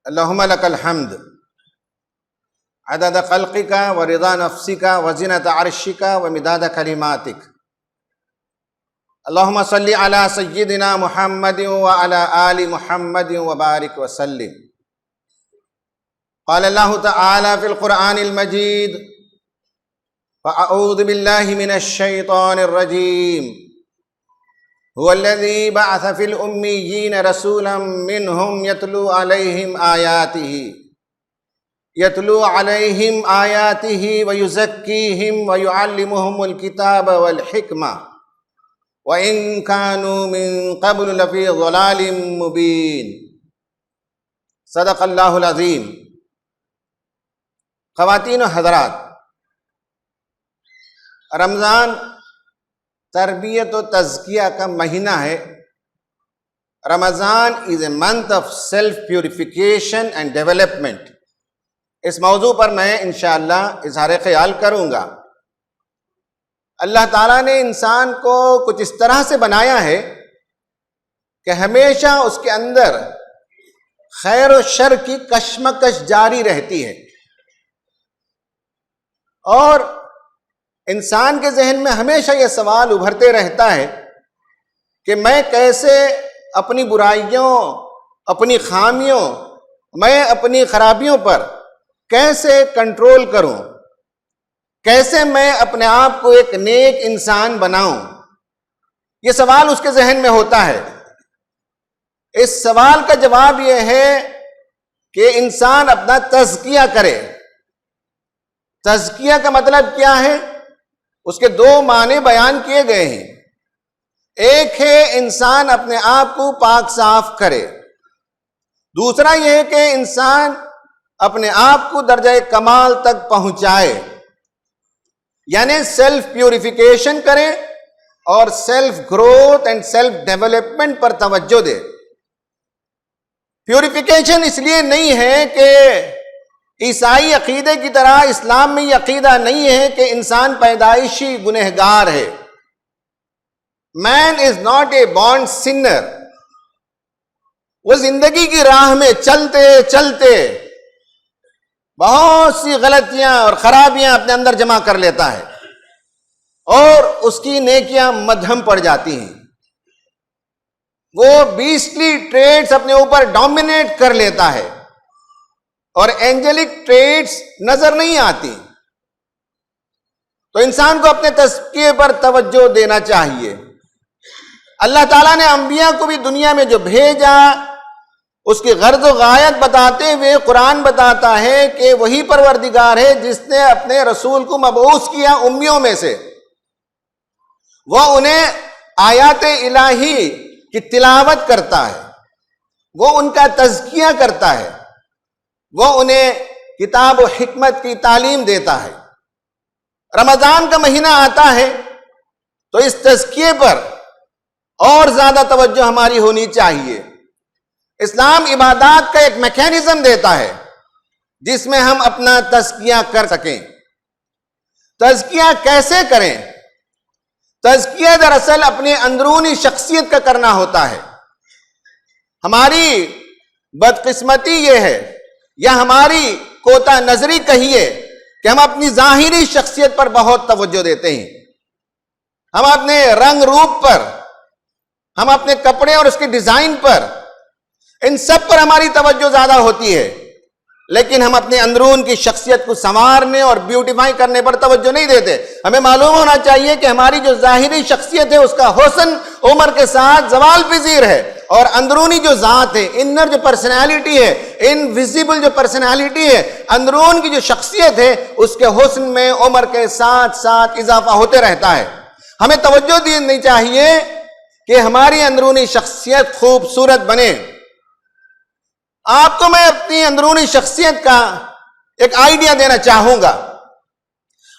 اللهم لك الحمد عدد خلقك ورضا نفسك وزنة عرشك ومداد كلماتك. اللهم صل على سيدنا محمد وعلى آل محمد وبارك وسلم. قال الله تعالى في القرآن المجيد: فأعوذ بالله من الشيطان الرجيم. هو الذي بعث في الأميين رسولا منهم يتلو عليهم آياته ويزكيهم ويعلمهم الكتاب والحكمة وإن كانوا من قبل لفي ضلال مبين. صدق اللہ العظیم. خواتین و حضرات، رمضان تربیت و تزکیہ کا مہینہ ہے. Ramzan is a month of self purification and development. اس موضوع پر میں انشاءاللہ اظہار خیال کروں گا. اللہ تعالیٰ نے انسان کو کچھ اس طرح سے بنایا ہے کہ ہمیشہ اس کے اندر خیر و شر کی کشمکش جاری رہتی ہے، اور انسان کے ذہن میں ہمیشہ یہ سوال ابھرتے رہتا ہے کہ میں کیسے اپنی برائیوں، اپنی خامیوں، میں اپنی خرابیوں پر کیسے کنٹرول کروں، کیسے میں اپنے آپ کو ایک نیک انسان بناؤں. یہ سوال اس کے ذہن میں ہوتا ہے. اس سوال کا جواب یہ ہے کہ انسان اپنا تزکیہ کرے. تزکیہ کا مطلب کیا ہے؟ اس کے دو معنی بیان کیے گئے ہیں. ایک ہے انسان اپنے آپ کو پاک صاف کرے، دوسرا یہ ہے کہ انسان اپنے آپ کو درجہ کمال تک پہنچائے، یعنی سیلف پیوریفیکیشن کرے اور self growth and self development پر توجہ دے. پیوریفیکیشن اس لیے نہیں ہے کہ عیسائی عقیدے کی طرح اسلام میں یہ عقیدہ نہیں ہے کہ انسان پیدائشی گنہگار ہے. Man is not a born sinner. وہ زندگی کی راہ میں چلتے چلتے بہت سی غلطیاں اور خرابیاں اپنے اندر جمع کر لیتا ہے، اور اس کی نیکیاں مدھم پڑ جاتی ہیں. وہ بیسٹلی ٹریٹس اپنے اوپر ڈومینیٹ کر لیتا ہے اور اینجلک ٹریٹس نظر نہیں آتی. تو انسان کو اپنے تزکیے پر توجہ دینا چاہیے. اللہ تعالیٰ نے انبیاء کو بھی دنیا میں جو بھیجا، اس کی غرض و غایت بتاتے ہوئے قرآن بتاتا ہے کہ وہی پروردگار ہے جس نے اپنے رسول کو مبعوث کیا امیوں میں سے. وہ انہیں آیات الہی کی تلاوت کرتا ہے، وہ ان کا تزکیہ کرتا ہے، وہ انہیں کتاب و حکمت کی تعلیم دیتا ہے. رمضان کا مہینہ آتا ہے تو اس تزکیے پر اور زیادہ توجہ ہماری ہونی چاہیے. اسلام عبادات کا ایک میکینزم دیتا ہے جس میں ہم اپنا تزکیہ کر سکیں. تزکیہ کیسے کریں؟ تزکیہ دراصل اپنی اندرونی شخصیت کا کرنا ہوتا ہے. ہماری بدقسمتی یہ ہے، یا ہماری کوتا نظری کہیے، کہ ہم اپنی ظاہری شخصیت پر بہت توجہ دیتے ہیں. ہم اپنے رنگ روپ پر، ہم اپنے کپڑے اور اس کے ڈیزائن پر، ان سب پر ہماری توجہ زیادہ ہوتی ہے، لیکن ہم اپنے اندرون کی شخصیت کو سنوارنے اور بیوٹیفائی کرنے پر توجہ نہیں دیتے. ہمیں معلوم ہونا چاہیے کہ ہماری جو ظاہری شخصیت ہے اس کا حسن عمر کے ساتھ زوال پذیر ہے، اور اندرونی جو ذات ہے، انر جو پرسنالٹی ہے، انویزیبل جو پرسنالٹی ہے، اندرون کی جو شخصیت ہے، اس کے حسن میں عمر کے ساتھ ساتھ اضافہ ہوتے رہتا ہے. ہمیں توجہ دینی چاہیے کہ ہماری اندرونی شخصیت خوبصورت بنے. آپ کو میں اپنی اندرونی شخصیت کا ایک آئیڈیا دینا چاہوں گا.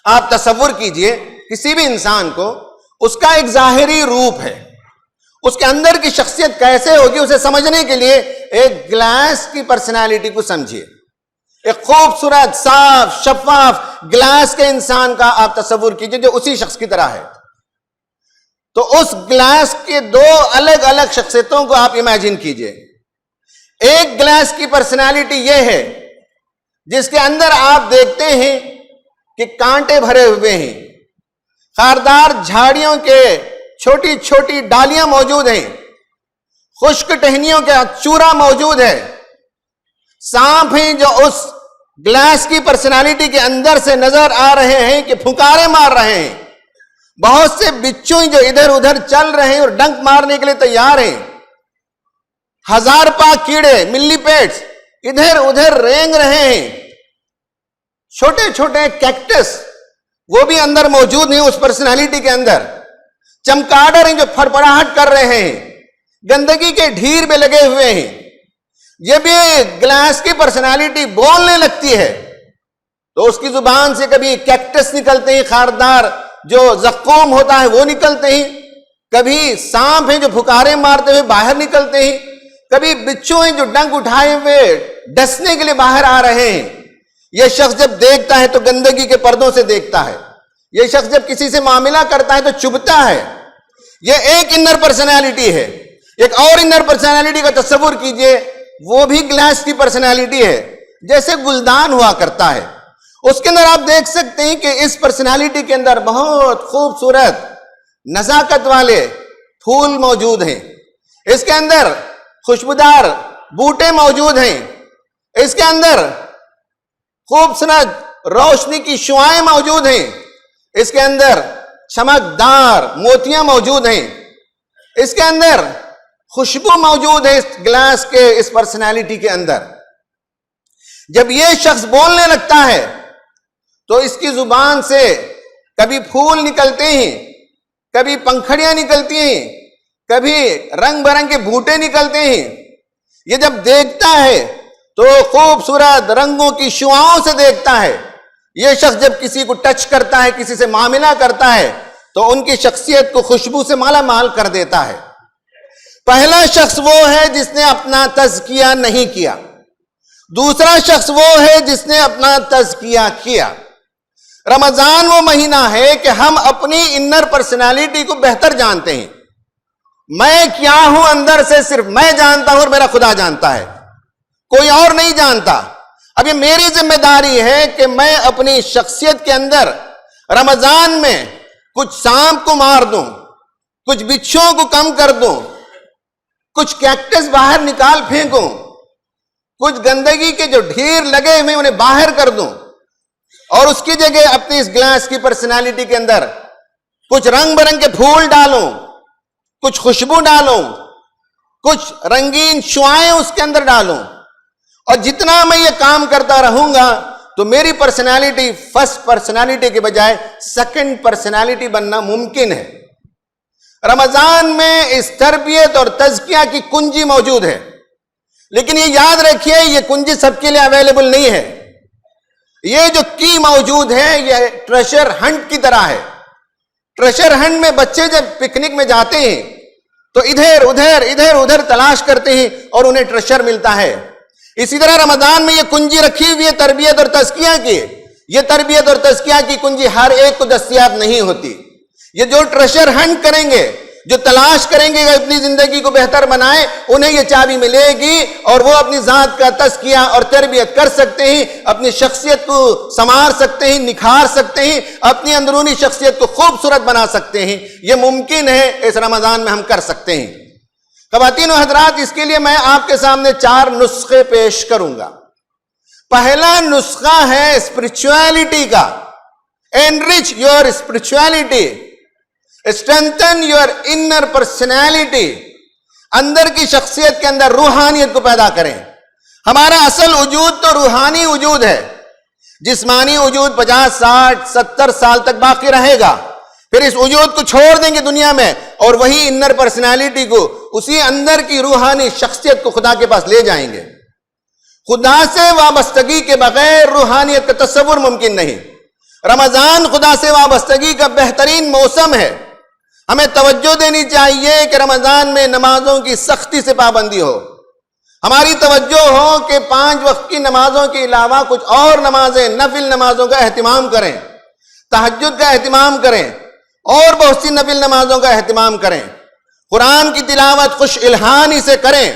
آپ تصور کیجئے کسی بھی انسان کو، اس کا ایک ظاہری روپ ہے، اس کے اندر کی شخصیت کیسے ہوگی اسے سمجھنے کے لیے ایک گلاس کی پرسنالٹی کو سمجھیے. ایک خوبصورت صاف شفاف گلاس کے انسان کا آپ تصور کیجئے جو اسی شخص کی طرح ہے. تو اس گلاس کے دو الگ الگ شخصیتوں کو آپ امیجن کیجئے. ایک گلاس کی پرسنالٹی یہ ہے جس کے اندر آپ دیکھتے ہیں کہ کانٹے بھرے ہوئے ہیں، خاردار جھاڑیوں کے چھوٹی چھوٹی ڈالیاں موجود ہیں، خشک ٹہنیوں کا چورا موجود ہے، سانپ ہیں جو اس گلاس کی پرسنالٹی کے اندر سے نظر آ رہے ہیں کہ پھنکارے مار رہے ہیں، بہت سے بچھو جو ادھر ادھر چل رہے ہیں اور ڈنک مارنے کے لیے تیار ہیں، ہزار پاک کیڑے ملی پیٹس ادھر ادھر رینگ رہے ہیں، چھوٹے چھوٹے کیکٹس وہ بھی اندر موجود ہیں اس پرسنالٹی کے اندر، چمکاڈر ہیں جو پھڑپڑاہٹ کر رہے ہیں، گندگی کے ڈھیر میں لگے ہوئے ہیں۔ یہ بھی گلاس کی پرسنالٹی بولنے لگتی ہے تو اس کی زبان سے کبھی کیکٹس نکلتے ہیں، خاردار جو زقوم ہوتا ہے وہ نکلتے ہیں، کبھی سانپ ہیں جو پھکارے مارتے ہوئے باہر نکلتے ہیں، کبھی بچھو ہیں جو ڈنک اٹھائے ہوئے ڈسنے کے لیے باہر آ رہے ہیں۔ یہ شخص جب دیکھتا ہے تو گندگی کے پردوں سے دیکھتا ہے، یہ شخص جب کسی سے معاملہ کرتا ہے تو چبھتا ہے۔ یہ ایک انر پرسنالٹی ہے۔ ایک اور انر پرسنالٹی کا تصور کیجئے، وہ بھی گلاس کی پرسنالٹی ہے، جیسے گلدان ہوا کرتا ہے، اس کے اندر آپ دیکھ سکتے ہیں کہ اس پرسنالٹی کے اندر بہت خوبصورت نزاکت والے پھول موجود ہیں، اس کے اندر خوشبودار بوٹے موجود ہیں، اس کے اندر خوبصورت روشنی کی شعائیں موجود ہیں، اس کے اندر چمکدار موتیاں موجود ہیں، اس کے اندر خوشبو موجود ہے، اس گلاس کے اس پرسنالٹی کے اندر۔ جب یہ شخص بولنے لگتا ہے تو اس کی زبان سے کبھی پھول نکلتے ہیں، کبھی پنکھڑیاں نکلتی ہیں، کبھی رنگ برنگ کے بوٹے نکلتے ہیں۔ یہ جب دیکھتا ہے تو خوبصورت رنگوں کی شعاؤں سے دیکھتا ہے۔ یہ شخص جب کسی کو ٹچ کرتا ہے، کسی سے معاملہ کرتا ہے تو ان کی شخصیت کو خوشبو سے مالا مال کر دیتا ہے۔ پہلا شخص وہ ہے جس نے اپنا تزکیہ نہیں کیا، دوسرا شخص وہ ہے جس نے اپنا تزکیہ کیا۔ رمضان وہ مہینہ ہے کہ ہم اپنی انر پرسنالٹی کو بہتر جانتے ہیں۔ میں کیا ہوں اندر سے صرف میں جانتا ہوں اور میرا خدا جانتا ہے، کوئی اور نہیں جانتا۔ اب یہ میری ذمہ داری ہے کہ میں اپنی شخصیت کے اندر رمضان میں کچھ سانپ کو مار دوں، کچھ بچھوں کو کم کر دوں، کچھ کیکٹس باہر نکال پھینکوں، کچھ گندگی کے جو ڈھیر لگے ہوئے انہیں باہر کر دوں، اور اس کی جگہ اپنی اس گلاس کی پرسنالٹی کے اندر کچھ رنگ برنگ کے پھول ڈالوں، کچھ خوشبو ڈالوں، کچھ رنگین شعائیں اس کے اندر ڈالوں، اور جتنا میں یہ کام کرتا رہوں گا تو میری پرسنالٹی فرسٹ پرسنالٹی کے بجائے سیکنڈ پرسنالٹی بننا ممکن ہے۔ رمضان میں اس تربیت اور تزکیہ کی کنجی موجود ہے، لیکن یہ یاد رکھیے یہ کنجی سب کے لیے اویلیبل نہیں ہے۔ یہ جو کی موجود ہے یہ ٹریشر ہنٹ کی طرح ہے۔ ٹریشر ہنٹ میں بچے جب پکنک میں جاتے ہیں تو ادھر ادھر تلاش کرتے ہیں اور انہیں ٹریشر ملتا ہے۔ اسی طرح رمضان میں یہ کنجی رکھی ہوئی ہے تربیت اور تزکیہ کی۔ یہ تربیت اور تزکیہ کی کنجی ہر ایک کو دستیاب نہیں ہوتی۔ یہ جو ٹریشر ہنٹ کریں گے، جو تلاش کریں گے اپنی زندگی کو بہتر بنائیں، انہیں یہ چابی ملے گی اور وہ اپنی ذات کا تزکیہ اور تربیت کر سکتے ہیں، اپنی شخصیت کو سنوار سکتے ہیں، نکھار سکتے ہیں، اپنی اندرونی شخصیت کو خوبصورت بنا سکتے ہیں۔ یہ ممکن ہے، اس رمضان میں ہم کر سکتے ہیں۔ خواتین و حضرات، اس کے لیے میں آپ کے سامنے 4 نسخے پیش کروں گا۔ پہلا نسخہ ہے اسپرچویلٹی کا، enrich your spirituality, strengthen your inner personality، اندر کی شخصیت کے اندر روحانیت کو پیدا کریں۔ ہمارا اصل وجود تو روحانی وجود ہے، جسمانی وجود 50 60 70 سال تک باقی رہے گا، پھر اس وجود کو چھوڑ دیں گے دنیا میں، اور وہی انر پرسنالٹی کو، اسی اندر کی روحانی شخصیت کو خدا کے پاس لے جائیں گے۔ خدا سے وابستگی کے بغیر روحانیت کا تصور ممکن نہیں۔ رمضان خدا سے وابستگی کا بہترین موسم ہے۔ ہمیں توجہ دینی چاہیے کہ رمضان میں نمازوں کی سختی سے پابندی ہو، ہماری توجہ ہو کہ 5 وقت کی نمازوں کے علاوہ کچھ اور نمازیں، نفل نمازوں کا اہتمام کریں، تہجد کا اہتمام کریں، اور بہت سی نفل نمازوں کا اہتمام کریں، قرآن کی تلاوت خوش الحانی سے کریں،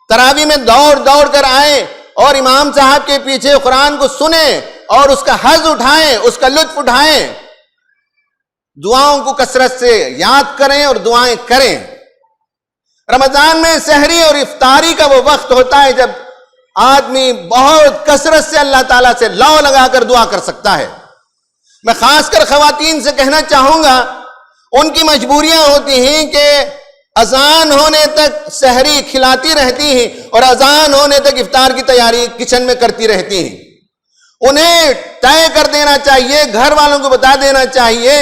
تراویح میں دوڑ دوڑ کر آئیں اور امام صاحب کے پیچھے قرآن کو سنیں اور اس کا حظ اٹھائیں، اس کا لطف اٹھائیں، دعاؤں کو کثرت سے یاد کریں اور دعائیں کریں۔ رمضان میں سحری اور افطاری کا وہ وقت ہوتا ہے جب آدمی بہت کثرت سے اللہ تعالیٰ سے لو لگا کر دعا کر سکتا ہے۔ میں خاص کر خواتین سے کہنا چاہوں گا، ان کی مجبوریاں ہوتی ہیں کہ اذان ہونے تک سحری کھلاتی رہتی ہیں اور اذان ہونے تک افطار کی تیاری کچن میں کرتی رہتی ہیں۔ انہیں طے کر دینا چاہیے، گھر والوں کو بتا دینا چاہیے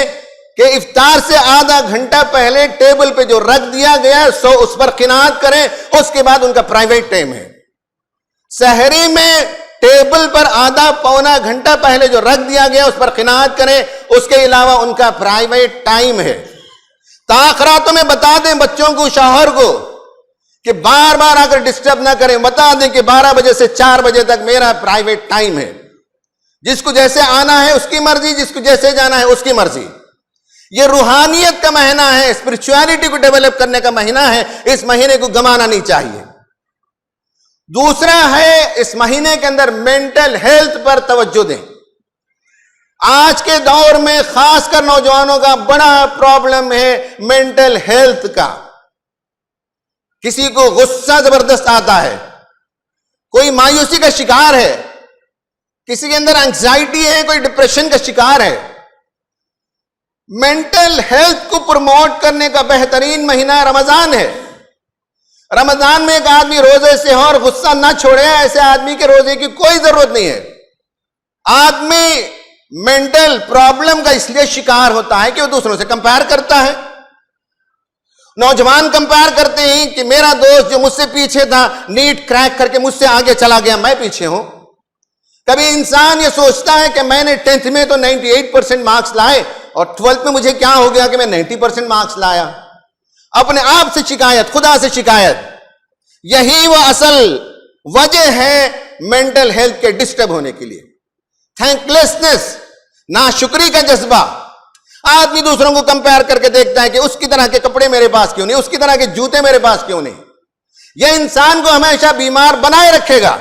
کہ افطار سے آدھا گھنٹہ پہلے ٹیبل پہ جو رکھ دیا گیا سو اس پر قناعت کریں، اس کے بعد ان کا پرائیویٹ ٹائم ہے۔ سحری میں ٹیبل پر آدھا پونا گھنٹہ پہلے جو رکھ دیا گیا اس پر قناعت کریں، اس کے علاوہ ان کا پرائیویٹ ٹائم ہے۔ تاخراتوں میں بتا دیں بچوں کو، شوہر کو، کہ بار بار آ کر ڈسٹرب نہ کریں، بتا دیں کہ 12 بجے سے 4 بجے تک میرا پرائیویٹ ٹائم ہے، جس کو جیسے آنا ہے اس کی مرضی، جس کو جیسے جانا ہے اس کی مرضی۔ یہ روحانیت کا مہینہ ہے، اسپرچولیٹی کو ڈیولپ کرنے کا مہینہ ہے، اس مہینے کو گمانا نہیں چاہیے۔ دوسرا ہے اس مہینے کے اندر مینٹل ہیلتھ پر توجہ دیں۔ آج کے دور میں خاص کر نوجوانوں کا بڑا پرابلم ہے مینٹل ہیلتھ کا۔ کسی کو غصہ زبردست آتا ہے، کوئی مایوسی کا شکار ہے، کسی کے اندر انگزائٹی ہے، کوئی ڈپریشن کا شکار ہے۔ مینٹل ہیلتھ کو پروموٹ کرنے کا بہترین مہینہ رمضان ہے۔ رمضان میں ایک آدمی روزے سے ہو اور غصہ نہ چھوڑے، ایسے آدمی کے روزے کی کوئی ضرورت نہیں ہے۔ آدمی مینٹل پرابلم کا اس لیے شکار ہوتا ہے کہ وہ دوسروں سے کمپیئر کرتا ہے۔ نوجوان کمپیئر کرتے ہیں کہ میرا دوست جو مجھ سے پیچھے تھا نیٹ کریک کر کے مجھ سے آگے چلا گیا، میں پیچھے ہوں۔ کبھی انسان یہ سوچتا ہے کہ میں نے 10th میں تو 98% مارکس لائے اور 12th میں مجھے کیا ہو گیا کہ میں 90% مارکس لایا۔ اپنے آپ سے شکایت، خدا سے شکایت، یہی وہ اصل وجہ ہے مینٹل ہیلتھ کے ڈسٹرب ہونے کے لیے۔ تھینکلیسنس، ناشکری کا جذبہ۔ آدمی دوسروں کو کمپیئر کر کے دیکھتا ہے کہ اس کی طرح کے کپڑے میرے پاس کیوں نہیں، اس کی طرح کے جوتے میرے پاس کیوں نہیں۔ یہ انسان کو ہمیشہ بیمار بنائے رکھے گا۔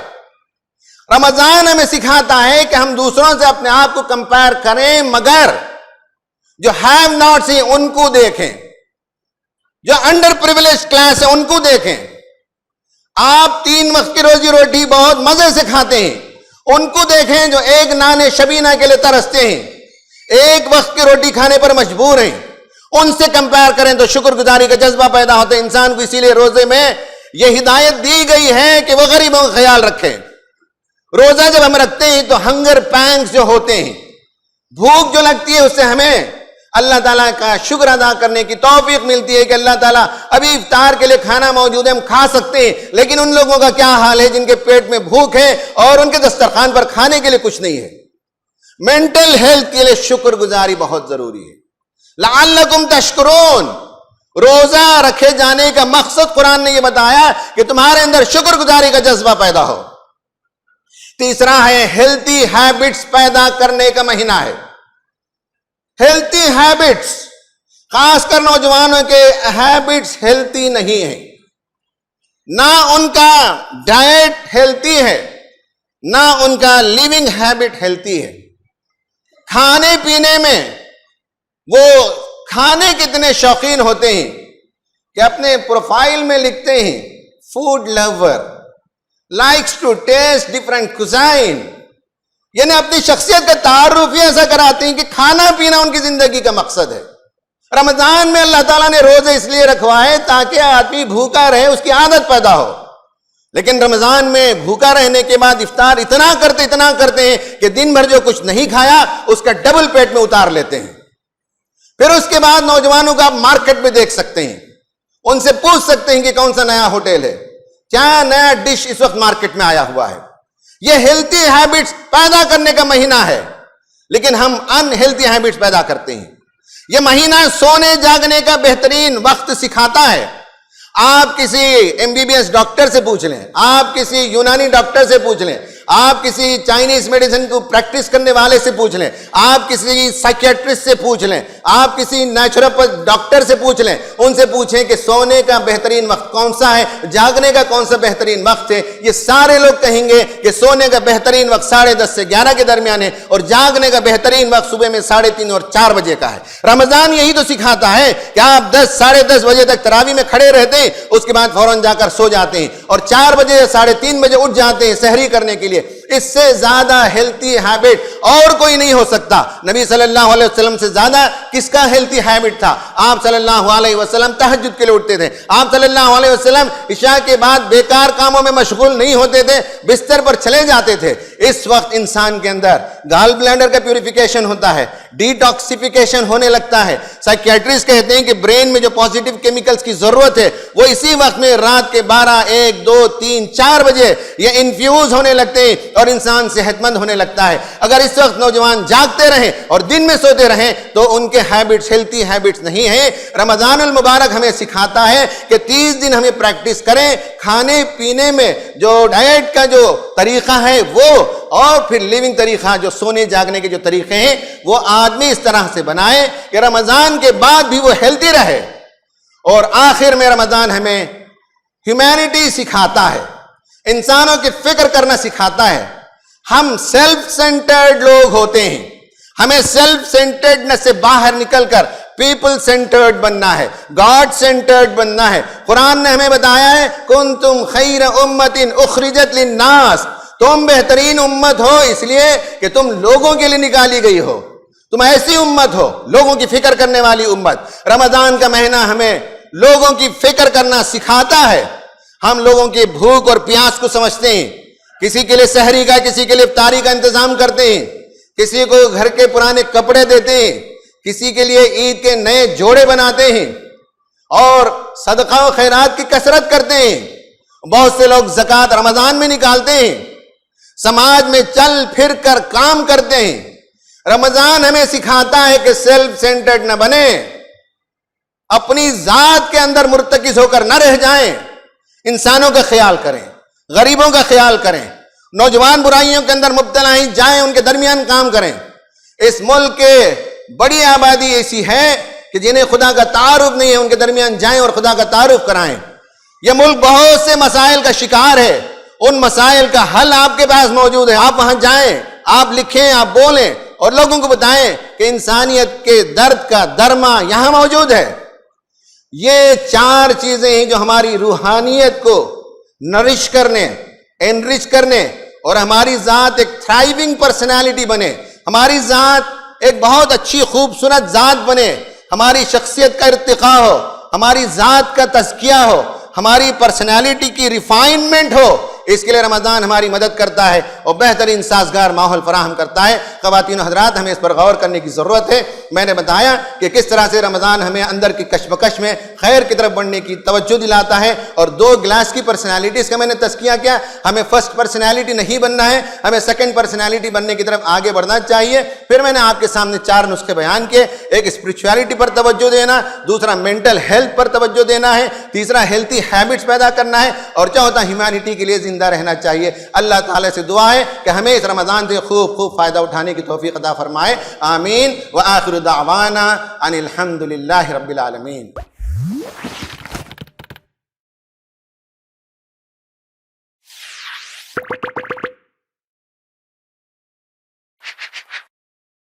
رمضان ہمیں سکھاتا ہے کہ ہم دوسروں سے اپنے آپ کو کمپیئر کریں، مگر جو ہیو ناٹس ہیں ان کو دیکھیں، جو انڈر پریویلیج کلاس ہے ان کو دیکھیں۔ آپ 3 وقت کی روزی روٹی بہت مزے سے کھاتے ہیں، ان کو دیکھیں جو ایک نان شبینہ کے لیے ترستے ہیں، ایک وقت کی روٹی کھانے پر مجبور ہیں۔ ان سے کمپیئر کریں تو شکر گزاری کا جذبہ پیدا ہوتا ہے انسان کو۔ اسی لیے روزے میں یہ ہدایت دی گئی ہے کہ وہ غریبوں کا خیال رکھیں۔ روزہ جب ہم رکھتے ہیں تو ہنگر پینگز جو ہوتے ہیں، بھوک جو لگتی ہے، اس سے ہمیں اللہ تعالیٰ کا شکر ادا کرنے کی توفیق ملتی ہے کہ اللہ تعالیٰ ابھی افطار کے لیے کھانا موجود ہے، ہم کھا سکتے ہیں۔ لیکن ان لوگوں کا کیا حال ہے جن کے پیٹ میں بھوک ہے اور ان کے دسترخوان پر کھانے کے لیے کچھ نہیں ہے۔ مینٹل ہیلتھ کے لیے شکر گزاری بہت ضروری ہے۔ لعلکم تشکرون، روزہ رکھے جانے کا مقصد قرآن نے یہ بتایا کہ تمہارے اندر شکر گزاری کا جذبہ پیدا ہو۔ تیسرا ہے ہیلتھی ہیبٹس پیدا کرنے کا مہینہ ہے۔ ہیلتھی ہیبٹس، خاص کر نوجوانوں کے ہیبٹس ہیلتھی نہیں ہیں، نہ ان کا ڈائٹ ہیلتھی ہے، نہ ان کا لیونگ ہیبٹ ہیلتھی ہے۔ کھانے پینے میں وہ کھانے کتنے شوقین ہوتے ہیں کہ اپنے پروفائل میں لکھتے ہیں food lover, likes to taste different cuisine, یعنی اپنی شخصیت کا تعارف ہی ایسا کراتے ہیں کہ کھانا پینا ان کی زندگی کا مقصد ہے۔ رمضان میں اللہ تعالیٰ نے روزے اس لیے رکھوائے تاکہ آدمی بھوکا رہے، اس کی عادت پیدا ہو۔ لیکن رمضان میں بھوکا رہنے کے بعد افطار اتنا کرتے ہیں کہ دن بھر جو کچھ نہیں کھایا اس کا ڈبل پیٹ میں اتار لیتے ہیں۔ پھر اس کے بعد نوجوانوں کو آپ مارکیٹ میں دیکھ سکتے ہیں، ان سے پوچھ سکتے ہیں کہ کون سا نیا ہوٹل ہے، کیا نیا ڈش اس وقت مارکیٹ میں آیا ہوا ہے۔ یہ ہیلتھی ہیبٹس پیدا کرنے کا مہینہ ہے، لیکن ہم ان ہیلتھی ہیبٹس پیدا کرتے ہیں۔ یہ مہینہ سونے جاگنے کا بہترین وقت سکھاتا ہے۔ آپ کسی MBBS ڈاکٹر سے پوچھ لیں، آپ کسی یونانی ڈاکٹر سے پوچھ لیں، آپ کسی چائنیز میڈیسن کو پریکٹس کرنے والے سے پوچھ لیں, آپ کسی سائیکیٹرسٹ سے پوچھ لیں, آپ کسی نیچروپیتھ ڈاکٹر سے پوچھ لیں, ان سے پوچھیں کہ سونے کا بہترین وقت کون سا ہے, جاگنے کا کون سا بہترین وقت ہے. یہ سارے لوگ کہیں گے کہ سونے کا بہترین وقت 10:30 سے 11 کے درمیان ہے, اور جاگنے کا بہترین وقت صبح میں 3:30 اور 4 بجے کا ہے. رمضان یہی تو سکھاتا ہے کہ آپ 10 ساڑھے 10 بجے تک تراویح میں کھڑے رہتے ہیں, اس کے بعد فوراً جا کر سو جاتے ہیں, اور 4 بجے یا 3:30 بجے اٹھ جاتے ہیں سحری کرنے کے لیے. اس سے زیادہ ہیلتھی ہیبٹ اور کوئی نہیں ہو سکتا. نبی صلی اللہ علیہ وسلم سے زیادہ کس کا ہیلتھی ہیبٹ تھا؟ آپ صلی اللہ علیہ وسلم تہجد کے لیے اٹھتے تھے. آپ صلی اللہ علیہ وسلم عشاء کے بعد بیکار کاموں میں مشغول نہیں ہوتے تھے, بستر پر چلے جاتے تھے. اس وقت انسان کے اندر گال بلیڈر کا پیوریفیکیشن ہوتا ہے, ڈیٹاکسیفیکیشن ہونے لگتا ہے. سائیکیٹرسٹ کہتے ہیں کہ برین میں جو پازیٹیو کیمیکلز کی ضرورت ہے وہ اسی وقت میں رات کے 12, 1, 2, 3, 4 بجے یہ انفیوز ہونے لگتے ہیں اور انسان صحت مند ہونے لگتا ہے. اگر اس وقت نوجوان جاگتے رہیں اور دن میں سوتے رہیں تو ان کے ہیبٹس ہیلتھی ہیبٹس نہیں ہیں. رمضان المبارک ہمیں سکھاتا ہے کہ 30 دن ہمیں پریکٹس کریں, کھانے پینے میں جو ڈائٹ کا جو طریقہ ہے وہ, اور پھر لیونگ طریقہ جو سونے جاگنے کے جو طریقے ہیں وہ آدمی اس طرح سے بنائے کہ رمضان کے بعد بھی وہ ہیلتھی رہے. اور آخر میں رمضان ہمیں ہیومینٹی سکھاتا ہے, انسانوں کی فکر کرنا سکھاتا ہے. ہم سیلف سینٹرڈ لوگ ہوتے ہیں, ہمیں سیلف سینٹرڈنس سے باہر نکل کر پیپل سینٹرڈ بننا ہے, گاڈ سینٹرڈ بننا ہے. قرآن نے ہمیں بتایا ہے کنتم خیر امت اخرجت للناس, تم بہترین امت ہو اس لیے کہ تم لوگوں کے لیے نکالی گئی ہو, تم ایسی امت ہو لوگوں کی فکر کرنے والی امت. رمضان کا مہینہ ہمیں لوگوں کی فکر کرنا سکھاتا ہے. ہم لوگوں کی بھوک اور پیاس کو سمجھتے ہیں, کسی کے لیے سحری کا, کسی کے لیے افطاری کا انتظام کرتے ہیں, کسی کو گھر کے پرانے کپڑے دیتے ہیں, کسی کے لیے عید کے نئے جوڑے بناتے ہیں, اور صدقہ و خیرات کی کثرت کرتے ہیں. بہت سے لوگ زکوٰۃ رمضان میں نکالتے ہیں, سماج میں چل پھر کر کام کرتے ہیں. رمضان ہمیں سکھاتا ہے کہ سیلف سینٹرڈ نہ بنے, اپنی ذات کے اندر مرتکز ہو کر نہ رہ جائیں, انسانوں کا خیال کریں, غریبوں کا خیال کریں, نوجوان برائیوں کے اندر مبتلا ہیں جائیں ان کے درمیان کام کریں. اس ملک کے بڑی آبادی ایسی ہے کہ جنہیں خدا کا تعارف نہیں ہے, ان کے درمیان جائیں اور خدا کا تعارف کرائیں. یہ ملک بہت سے مسائل کا شکار ہے, ان مسائل کا حل آپ کے پاس موجود ہے. آپ وہاں جائیں, آپ لکھیں, آپ بولیں اور لوگوں کو بتائیں کہ انسانیت کے درد کا درما یہاں موجود ہے. یہ 4 چیزیں ہیں جو ہماری روحانیت کو نرش کرنے, انرچ کرنے اور ہماری ذات ایک تھرائیونگ پرسنالٹی بنے, ہماری ذات ایک بہت اچھی خوبصورت ذات بنے, ہماری شخصیت کا ارتقاء ہو, ہماری ذات کا تزکیہ ہو, ہماری پرسنالٹی کی ریفائنمنٹ ہو. اس کے لیے رمضان ہماری مدد کرتا ہے اور بہترین سازگار ماحول فراہم کرتا ہے. خواتین و حضرات, ہمیں اس پر غور کرنے کی ضرورت ہے. میں نے بتایا کہ کس طرح سے رمضان ہمیں اندر کی کشمکش میں خیر کی طرف بڑھنے کی توجہ دلاتا ہے, اور 2 گلاس کی پرسنالٹیز کا میں نے تذکیہ کیا. ہمیں فرسٹ پرسنالٹی نہیں بننا ہے, ہمیں سیکنڈ پرسنالٹی بننے کی طرف آگے بڑھنا چاہیے. پھر میں نے آپ کے سامنے 4 نسخے بیان کیے. ایک اسپرچویلٹی پر توجہ دینا, دوسرا مینٹل ہیلتھ پر توجہ دینا ہے, تیسرا ہیلتھی ہیبٹس پیدا کرنا ہے, اور چوتھا ہیومینٹی کے لیے زندہ رہنا چاہیے. اللہ تعالیٰ سے دعا ہے کہ ہمیں اس رمضان سے خوب فائدہ اٹھانے کی توفیق عطا فرمائے. آمین. وآخر دعوانا ان الحمد للہ رب العالمین.